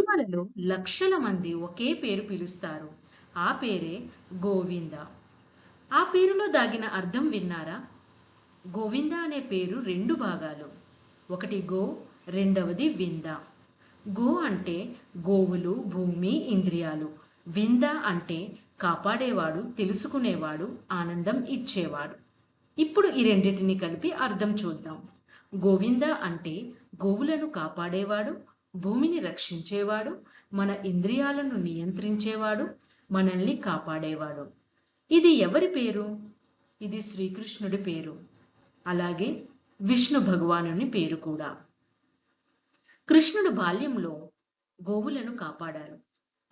తిరుమలలో లక్షల మంది ఒకే పేరు పిలుస్తారు. ఆ పేరే గోవింద. ఆ పేరులో దాగిన అర్థం విన్నారా? గోవింద అనే పేరు రెండు భాగాలు. ఒకటి గో, రెండవది వింద. గో అంటే గోవులు, భూమి, ఇంద్రియాలు. వింద అంటే కాపాడేవాడు, తెలుసుకునేవాడు, ఆనందం ఇచ్చేవాడు. ఇప్పుడు ఈ రెండింటిని కలిపి అర్థం చూద్దాం. గోవింద అంటే గోవులను కాపాడేవాడు, భూమిని రక్షించేవాడు, మన ఇంద్రియాలను నియంత్రించేవాడు, మనల్ని కాపాడేవాడు. ఇది ఎవరి పేరు? ఇది శ్రీకృష్ణుడి పేరు. అలాగే విష్ణు భగవానుని పేరు కూడా. కృష్ణుడు బాల్యంలో గోవులను కాపాడారు,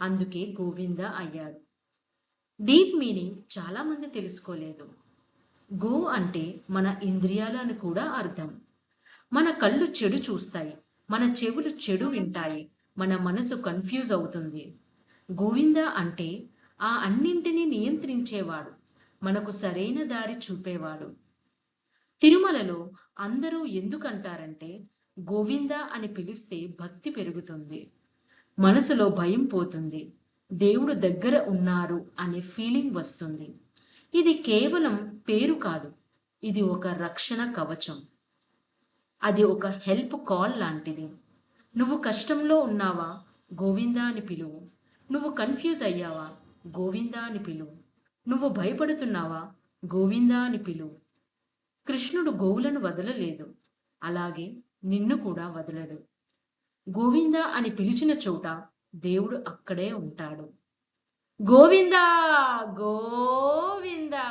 అందుకే గోవింద అయ్యాడు. డీప్ మీనింగ్ చాలా మంది తెలుసుకోలేదు. గో అంటే మన ఇంద్రియాలు అని కూడా అర్థం. మన కళ్ళు చెడు చూస్తాయి, మన చెవులు చెడు వింటాయి, మన మనసు కన్ఫ్యూజ్ అవుతుంది. గోవింద అంటే ఆ అన్నింటినీ నియంత్రించేవాడు, మనకు సరైన దారి చూపేవాడు. తిరుమలలో అందరూ ఎందుకంటారంటే గోవింద అని పిలిస్తే భక్తి పెరుగుతుంది, మనసులో భయం పోతుంది, దేవుడు దగ్గర ఉన్నారు అనే ఫీలింగ్ వస్తుంది. ఇది కేవలం పేరు కాదు, ఇది ఒక రక్షణ కవచం. అది ఒక హెల్ప్ కాల్ లాంటిది. నువ్వు కష్టంలో ఉన్నావా? గోవిందా అని పిలువు. నువ్వు కన్ఫ్యూజ్ అయ్యావా? గోవిందా అని పిలువు. నువ్వు భయపడుతున్నావా? గోవిందా అని పిలువు. కృష్ణుడు గోవులను వదలలేదు, అలాగే నిన్ను కూడా వదలడు. గోవిందా అని పిలిచిన చోట దేవుడు అక్కడే ఉంటాడు. గోవిందా గోవిందా.